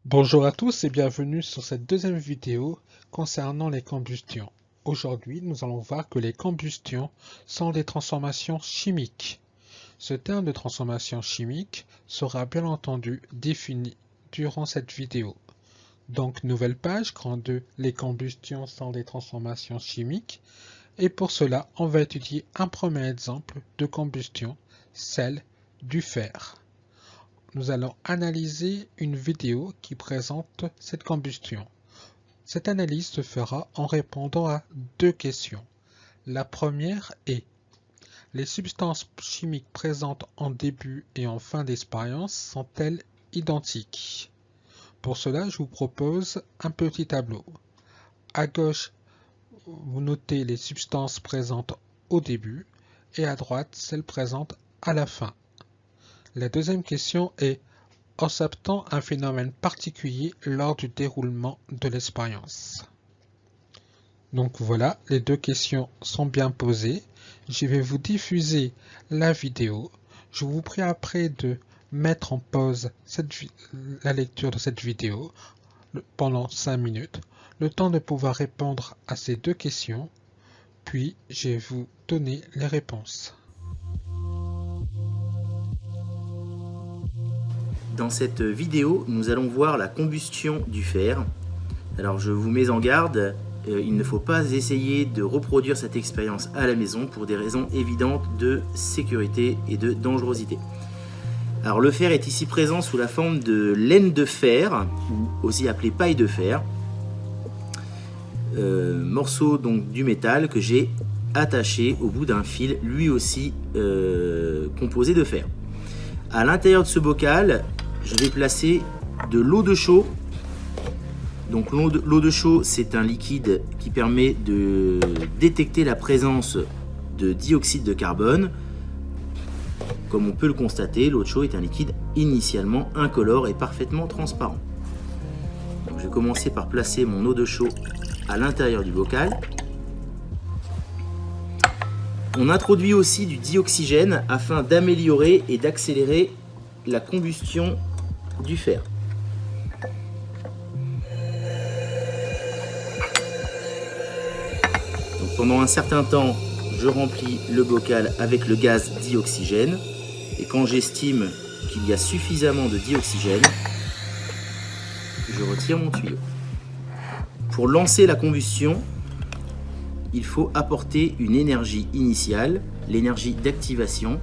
Bonjour à tous et bienvenue sur cette deuxième vidéo concernant les combustions. Aujourd'hui, nous allons voir que les combustions sont des transformations chimiques. Ce terme de transformation chimique sera bien entendu défini durant cette vidéo. Donc, nouvelle page, grand 2, les combustions sont des transformations chimiques. Et pour cela, on va étudier un premier exemple de combustion, celle du fer. Nous allons analyser une vidéo qui présente cette combustion. Cette analyse se fera en répondant à deux questions. La première est: les substances chimiques présentes en début et en fin d'expérience sont-elles identiques? Pour cela, je vous propose un petit tableau. À gauche, vous notez les substances présentes au début et à droite, celles présentes à la fin. La deuxième question est: observe-t-on un phénomène particulier lors du déroulement de l'expérience? Donc voilà, les deux questions sont bien posées. Je vais vous diffuser la vidéo. Je vous prie après de mettre en pause la lecture de cette vidéo pendant 5 minutes, le temps de pouvoir répondre à ces deux questions, puis je vais vous donner les réponses. Dans cette vidéo, nous allons voir la combustion du fer. Alors je vous mets en garde, il ne faut pas essayer de reproduire cette expérience à la maison pour des raisons évidentes de sécurité et de dangerosité. Alors le fer est ici présent sous la forme de laine de fer, ou aussi appelée paille de fer. Morceau donc du métal que j'ai attaché au bout d'un fil, lui aussi composé de fer. À l'intérieur de ce bocal, je vais placer de l'eau de chaux. Donc l'eau de chaux, c'est un liquide qui permet de détecter la présence de dioxyde de carbone. Comme on peut le constater, l'eau de chaux est un liquide initialement incolore et parfaitement transparent. Donc je vais commencer par placer mon eau de chaux à l'intérieur du bocal. On introduit aussi du dioxygène afin d'améliorer et d'accélérer la combustion du fer. Donc pendant un certain temps, je remplis le bocal avec le gaz dioxygène et quand j'estime qu'il y a suffisamment de dioxygène, je retire mon tuyau. Pour lancer la combustion, il faut apporter une énergie initiale, l'énergie d'activation.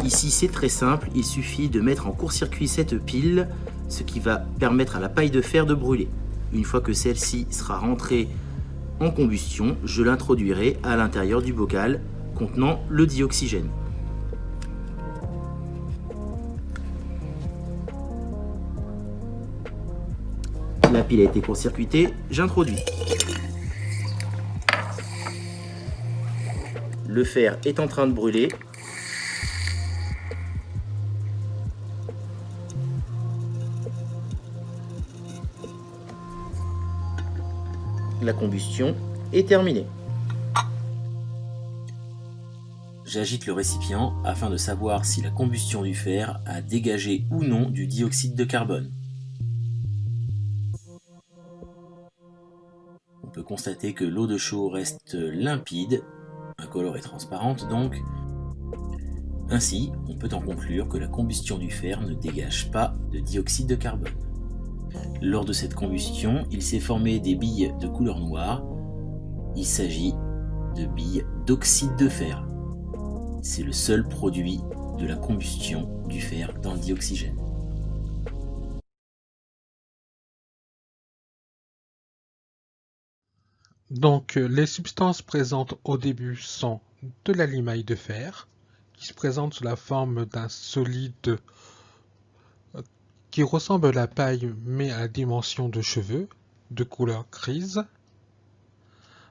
Ici, c'est très simple, il suffit de mettre en court-circuit cette pile, ce qui va permettre à la paille de fer de brûler. Une fois que celle-ci sera rentrée en combustion, je l'introduirai à l'intérieur du bocal contenant le dioxygène. La pile a été court-circuitée, j'introduis. Le fer est en train de brûler. La combustion est terminée. J'agite le récipient afin de savoir si la combustion du fer a dégagé ou non du dioxyde de carbone. On peut constater que l'eau de chaux reste limpide, incolore et transparente donc. Ainsi, on peut en conclure que la combustion du fer ne dégage pas de dioxyde de carbone. Lors de cette combustion, il s'est formé des billes de couleur noire. Il s'agit de billes d'oxyde de fer. C'est le seul produit de la combustion du fer dans le dioxygène. Donc, les substances présentes au début sont de la limaille de fer, qui se présente sous la forme d'un solide qui ressemble à la paille mais à la dimension de cheveux, de couleur grise,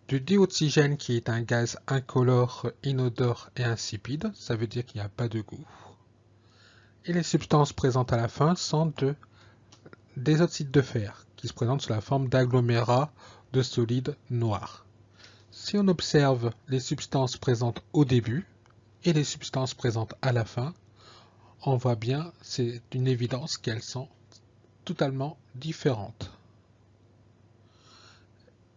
du dioxygène qui est un gaz incolore, inodore et insipide, ça veut dire qu'il n'y a pas de goût. Et les substances présentes à la fin sont des oxydes de fer, qui se présentent sous la forme d'agglomérats de solides noirs. Si on observe les substances présentes au début et les substances présentes à la fin, on voit bien, c'est une évidence qu'elles sont totalement différentes.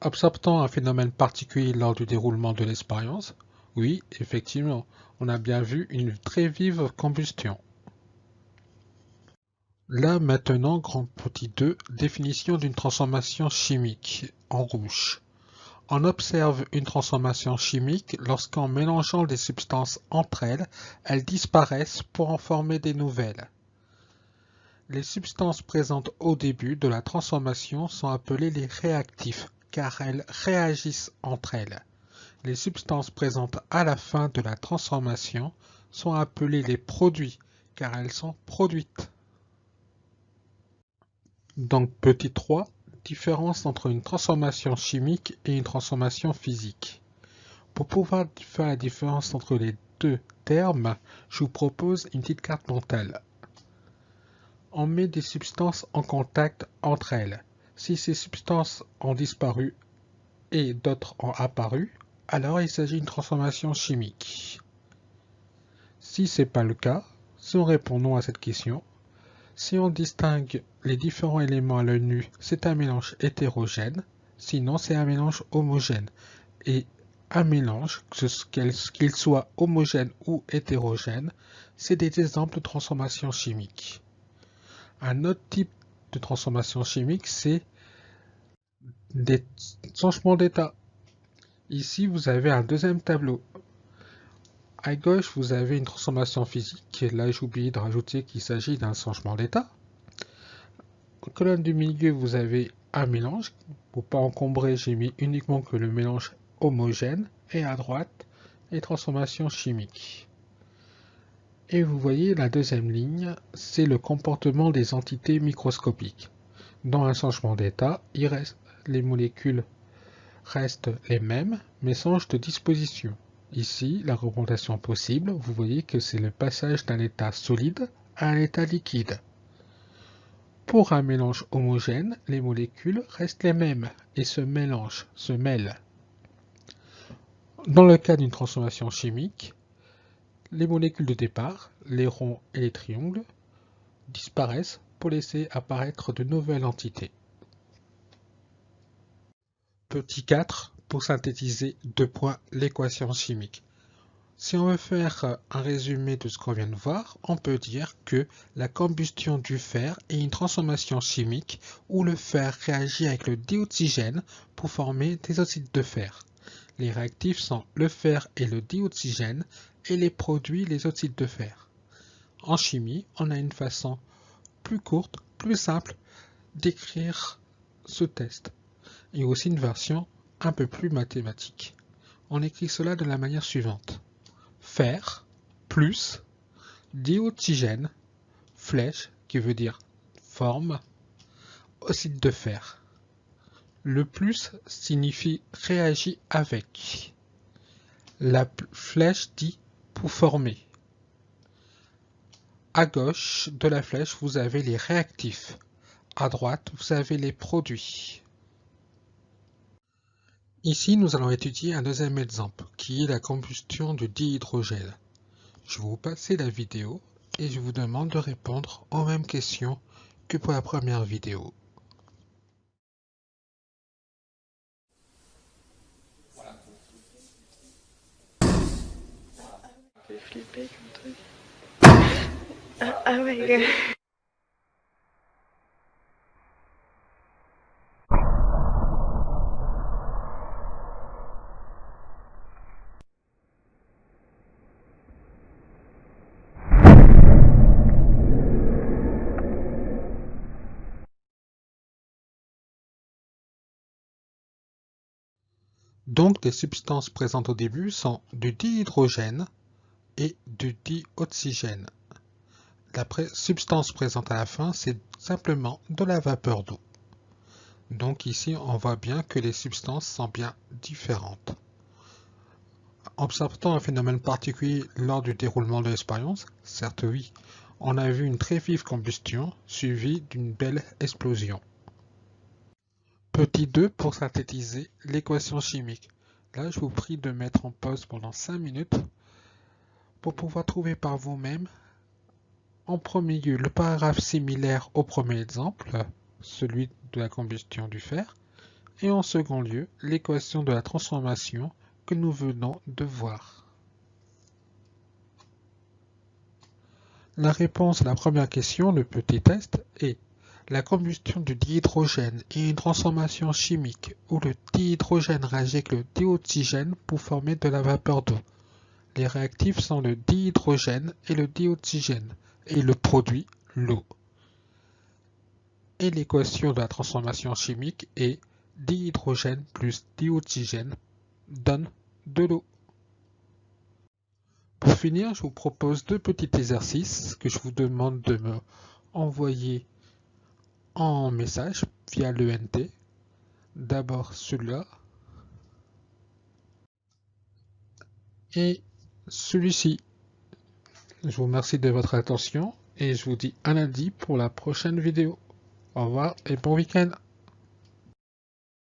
Observant un phénomène particulier lors du déroulement de l'expérience, oui, effectivement, on a bien vu une très vive combustion. Là maintenant, grand petit 2, définition d'une transformation chimique, en rouge. On observe une transformation chimique lorsqu'en mélangeant des substances entre elles, elles disparaissent pour en former des nouvelles. Les substances présentes au début de la transformation sont appelées les réactifs, car elles réagissent entre elles. Les substances présentes à la fin de la transformation sont appelées les produits, car elles sont produites. Donc petit 3, différence entre une transformation chimique et une transformation physique. Pour pouvoir faire la différence entre les deux termes, je vous propose une petite carte mentale. On met des substances en contact entre elles. Si ces substances ont disparu et d'autres ont apparu, alors il s'agit d'une transformation chimique. Si ce n'est pas le cas, si on répond non à cette question, si on distingue les différents éléments à l'œil nu, c'est un mélange hétérogène, sinon c'est un mélange homogène. Et un mélange, qu'il soit homogène ou hétérogène, c'est des exemples de transformation chimique. Un autre type de transformation chimique, c'est des changements d'état. Ici, vous avez un deuxième tableau. À gauche, vous avez une transformation physique. Là, j'ai oublié de rajouter qu'il s'agit d'un changement d'état. En colonne du milieu, vous avez un mélange. Pour ne pas encombrer, j'ai mis uniquement que le mélange homogène. Et à droite, les transformations chimiques. Et vous voyez la deuxième ligne, c'est le comportement des entités microscopiques. Dans un changement d'état, les molécules restent les mêmes, mais changent de disposition. Ici, la représentation possible, vous voyez que c'est le passage d'un état solide à un état liquide. Pour un mélange homogène, les molécules restent les mêmes et se mêlent. Dans le cas d'une transformation chimique, les molécules de départ, les ronds et les triangles, disparaissent pour laisser apparaître de nouvelles entités. Petit 4, pour synthétiser 2 points l'équation chimique. Si on veut faire un résumé de ce qu'on vient de voir, on peut dire que la combustion du fer est une transformation chimique où le fer réagit avec le dioxygène pour former des oxydes de fer. Les réactifs sont le fer et le dioxygène et les produits les oxydes de fer. En chimie, on a une façon plus courte, plus simple d'écrire ce test et aussi une version un peu plus mathématique. On écrit cela de la manière suivante. Fer plus dioxygène, flèche qui veut dire forme, oxyde de fer. Le plus signifie réagit avec. La flèche dit pour former. À gauche de la flèche, vous avez les réactifs. À droite, vous avez les produits. Ici, nous allons étudier un deuxième exemple, qui est la combustion du dihydrogène. Je vais vous passer la vidéo et je vous demande de répondre aux mêmes questions que pour la première vidéo. J'ai flippé comme truc. Ah ouais. Donc, les substances présentes au début sont du dihydrogène et du dioxygène. La substance présente à la fin, c'est simplement de la vapeur d'eau. Donc ici, on voit bien que les substances sont bien différentes. Observant un phénomène particulier lors du déroulement de l'expérience, certes oui, on a vu une très vive combustion suivie d'une belle explosion. Petit 2 pour synthétiser l'équation chimique. Là, je vous prie de mettre en pause pendant 5 minutes pour pouvoir trouver par vous-même En premier lieu, le paragraphe similaire au premier exemple, celui de la combustion du fer, et en second lieu, l'équation de la transformation que nous venons de voir. La réponse à la première question, le petit test, est la combustion du dihydrogène est une transformation chimique où le dihydrogène réagit avec le dioxygène pour former de la vapeur d'eau. Les réactifs sont le dihydrogène et le dioxygène, et le produit, l'eau. Et l'équation de la transformation chimique est dihydrogène plus dioxygène donne de l'eau. Pour finir, je vous propose deux petits exercices que je vous demande de me envoyer en message via l'ENT. D'abord celui-là et celui-ci. Je vous remercie de votre attention et je vous dis à lundi pour la prochaine vidéo. Au revoir et bon week-end.